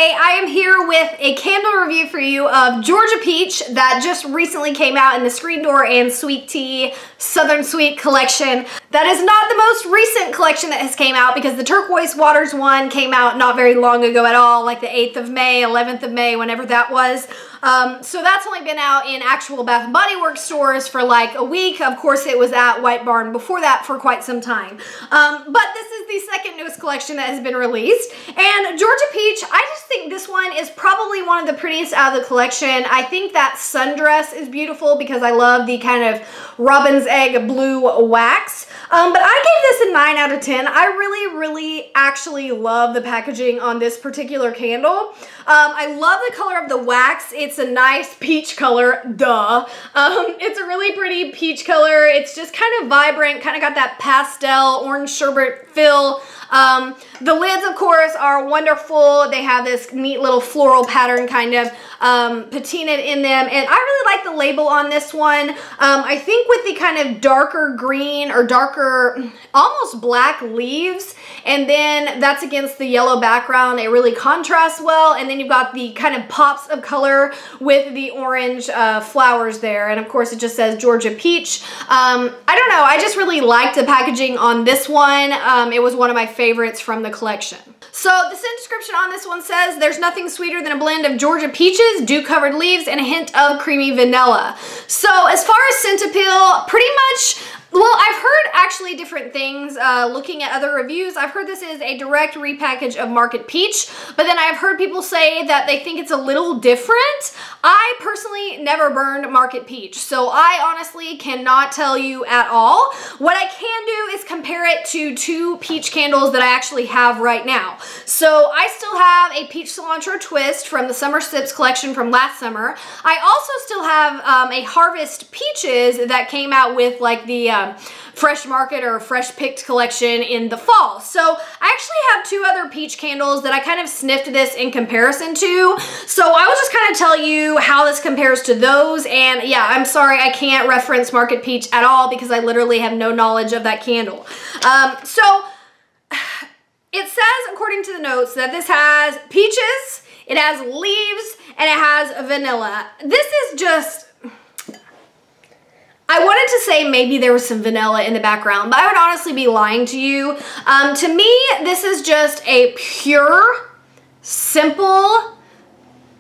Today I am here with a candle review for you of Georgia Peach that just recently came out in the Screen Door and Sweet Tea Southern Sweet collection. That is not the most recent collection that has came out because the Turquoise Waters one came out not very long ago at all, like the 8th of May, 11th of May, whenever that was. So that's only been out in actual Bath & Body Works stores for like a week. Of course, it was at White Barn before that for quite some time. But this is the second newest collection that has been released. And Georgia Peach, I just think this one is probably one of the prettiest out of the collection. I think that sundress is beautiful because I love the kind of robin's egg blue wax. But I gave this a 9 out of 10. I really actually love the packaging on this particular candle. I love the color of the wax. It's a nice peach color, duh. It's a really pretty peach color. It's just kind of vibrant, kind of got that pastel orange sherbet feel. The lids, of course, are wonderful. They have this neat little floral pattern kind of patinaed in them. And I really like the label on this one. I think with the kind of darker green or darker, almost black leaves, and then that's against the yellow background, it really contrasts well. And then you've got the kind of pops of color with the orange flowers there. And of course, it just says Georgia Peach. I don't know. I just really liked the packaging on this one. It was one of my favorites from the collection. So the scent description on this one says, there's nothing sweeter than a blend of Georgia peaches, dew-covered leaves, and a hint of creamy vanilla. So as far as scent appeal, pretty much, well, I've heard actually different things looking at other reviews. I've heard this is a direct repackage of Market Peach, but then I've heard people say that they think it's a little different. I personally never burned Market Peach, so I honestly cannot tell you at all. What I can do is compare it to two peach candles that I actually have right now. So I still have a Peach Cilantro Twist from the Summer Sips collection from last summer. I also still have a Harvest Peaches that came out with like the Fresh Market or Fresh Picked collection in the fall. So I actually have two other peach candles that I kind of sniffed this in comparison to. So I will just kind of tell you how this compares to those. And yeah, I'm sorry I can't reference Market Peach at all because I literally have no knowledge of that candle. So it says, according to the notes, that this has peaches, it has leaves, and it has vanilla. This is just, I wanted to say maybe there was some vanilla in the background, but I would honestly be lying to you. To me, this is just a pure, simple,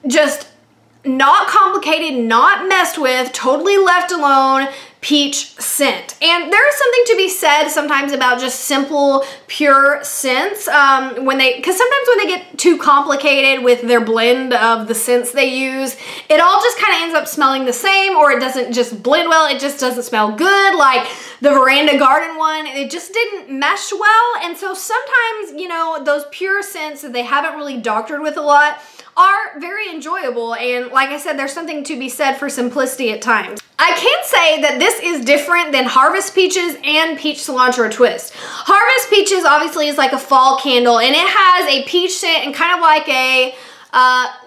just not complicated, not messed with, totally left alone peach scent. And there is something to be said sometimes about just simple, pure scents because sometimes when they get too complicated with their blend of the scents they use, it all just kind of ends up smelling the same, or it doesn't just blend well, it just doesn't smell good. Like the Veranda Garden one, it just didn't mesh well. And so sometimes, you know, those pure scents that they haven't really doctored with a lot are very enjoyable. And like I said, there's something to be said for simplicity at times. I can say that this is different than Harvest Peaches and Peach Cilantro Twist. Harvest Peaches obviously is like a fall candle, and it has a peach scent and kind of like a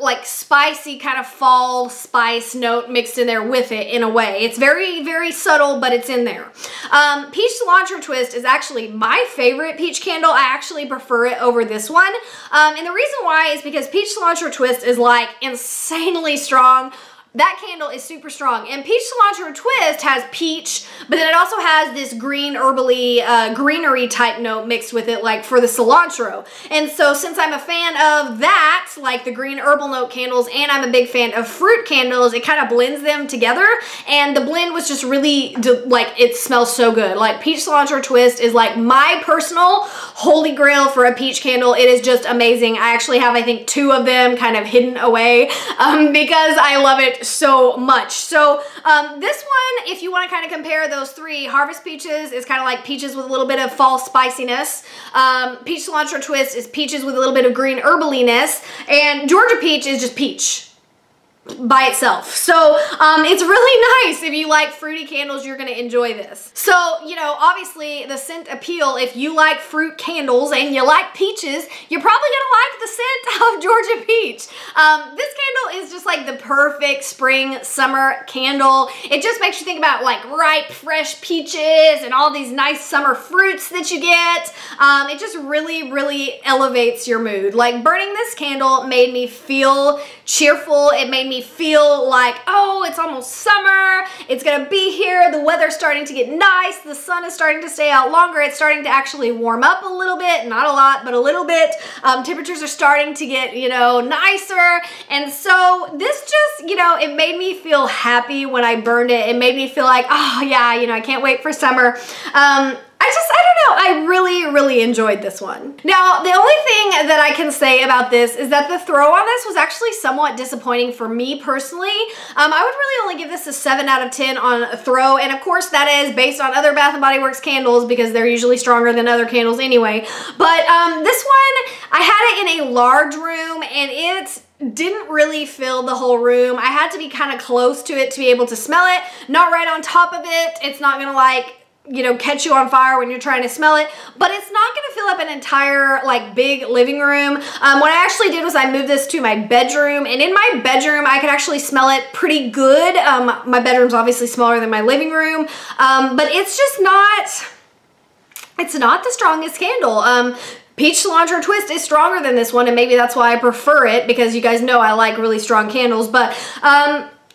like spicy kind of fall spice note mixed in there with it in a way. It's very subtle, but it's in there. Peach Cilantro Twist is actually my favorite peach candle. I actually prefer it over this one. And the reason why is because Peach Cilantro Twist is like insanely strong. That candle is super strong. And Peach Cilantro Twist has peach, but then it also has this green herbally greenery type note mixed with it, like for the cilantro. And so since I'm a fan of that, like the green herbal note candles, and I'm a big fan of fruit candles, it kind of blends them together. And the blend was just really, like, it smells so good. Like Peach Cilantro Twist is like my personal holy grail for a peach candle. It is just amazing. I actually have, I think, 2 of them kind of hidden away because I love it so much. So this one, if you want to kind of compare those 3, Harvest Peaches is kind of like peaches with a little bit of fall spiciness. Peach Cilantro Twist is peaches with a little bit of green herbaliness. And Georgia Peach is just peach. by itself. So it's really nice. If you like fruity candles, you're gonna enjoy this. So, you know, obviously the scent appeal, if you like fruit candles and you like peaches, you're probably gonna like the scent of Georgia Peach. This candle is just like the perfect spring, summer candle. It just makes you think about like ripe, fresh peaches and all these nice summer fruits that you get. It just really, really elevates your mood. Like burning this candle made me feel cheerful. It made me feel like, oh, it's almost summer. It's gonna be here. The weather's starting to get nice. The sun is starting to stay out longer. It's starting to actually warm up a little bit. Not a lot, but a little bit. Temperatures are starting to get, you know, nicer. And so this just, you know, it made me feel happy when I burned it. It made me feel like, oh yeah, you know, I can't wait for summer. I don't know, I really, really enjoyed this one. Now, the only thing that I can say about this is that the throw on this was actually somewhat disappointing for me personally. I would really only give this a 7 out of 10 on a throw, and of course that is based on other Bath & Body Works candles because they're usually stronger than other candles anyway. But this one, I had it in a large room and it didn't really fill the whole room. I had to be kind of close to it to be able to smell it, not right on top of it. It's not gonna like, you know, catch you on fire when you're trying to smell it, but it's not gonna fill up an entire like big living room. What I actually did was I moved this to my bedroom, and in my bedroom I could actually smell it pretty good. My bedroom's obviously smaller than my living room, but it's just not, it's not the strongest candle. Peach Cilantro Twist is stronger than this one, and maybe that's why I prefer it, because you guys know I like really strong candles, but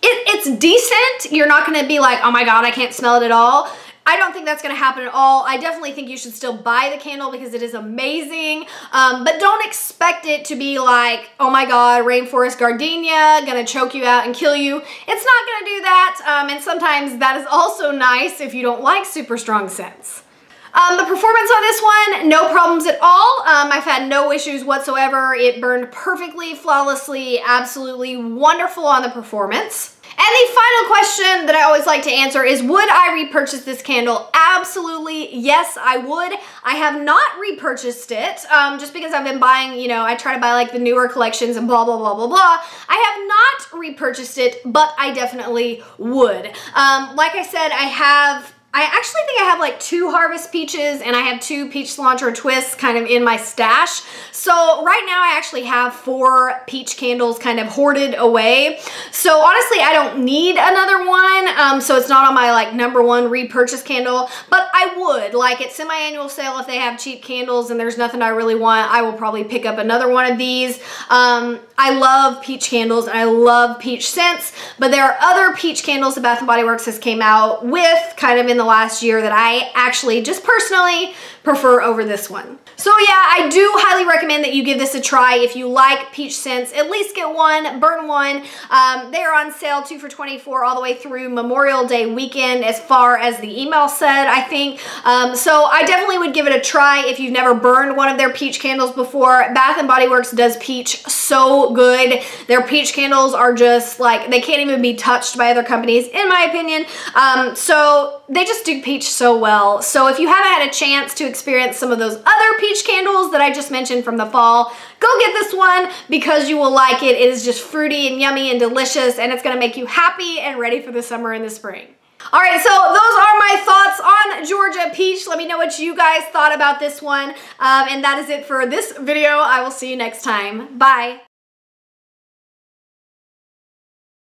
it's decent. You're not gonna be like, oh my god, I can't smell it at all. I don't think that's gonna happen at all. I definitely think you should still buy the candle because it is amazing, but don't expect it to be like, oh my god, Rainforest Gardenia, gonna choke you out and kill you. It's not gonna do that, and sometimes that is also nice if you don't like super strong scents. The performance on this one, no problems at all. I've had no issues whatsoever. It burned perfectly, flawlessly, absolutely wonderful on the performance. And the final question that I always like to answer is, would I repurchase this candle? Absolutely, yes, I would. I have not repurchased it, just because I've been buying, you know, I try to buy like the newer collections and blah, blah, blah, blah, blah. I have not repurchased it, but I definitely would. Like I said, I actually think I have like 2 Harvest Peaches and I have 2 Peach Cilantro Twists kind of in my stash. So right now I actually have 4 peach candles kind of hoarded away. So honestly, I don't need another one. So it's not on my like #1 repurchase candle, but I would. Like at semi-annual sale, if they have cheap candles and there's nothing I really want, I will probably pick up another one of these. I love peach candles and I love peach scents, but there are other peach candles that Bath & Body Works has came out with kind of in the last year that I actually just personally prefer over this one. So yeah, I do highly recommend that you give this a try. If you like peach scents, at least get one, burn one. They are on sale 2 for $24 all the way through Memorial Day weekend, as far as the email said, I think. So I definitely would give it a try if you've never burned one of their peach candles before. Bath & Body Works does peach so good. Their peach candles are just like, they can't even be touched by other companies, in my opinion. So they just do peach so well. So if you haven't had a chance to experience some of those other peach candles that I just mentioned from the fall, go get this one because you will like it. It is just fruity and yummy and delicious, and it's gonna make you happy and ready for the summer and the spring. All right, so those are my thoughts on Georgia Peach. Let me know what you guys thought about this one. And that is it for this video. I will see you next time. Bye.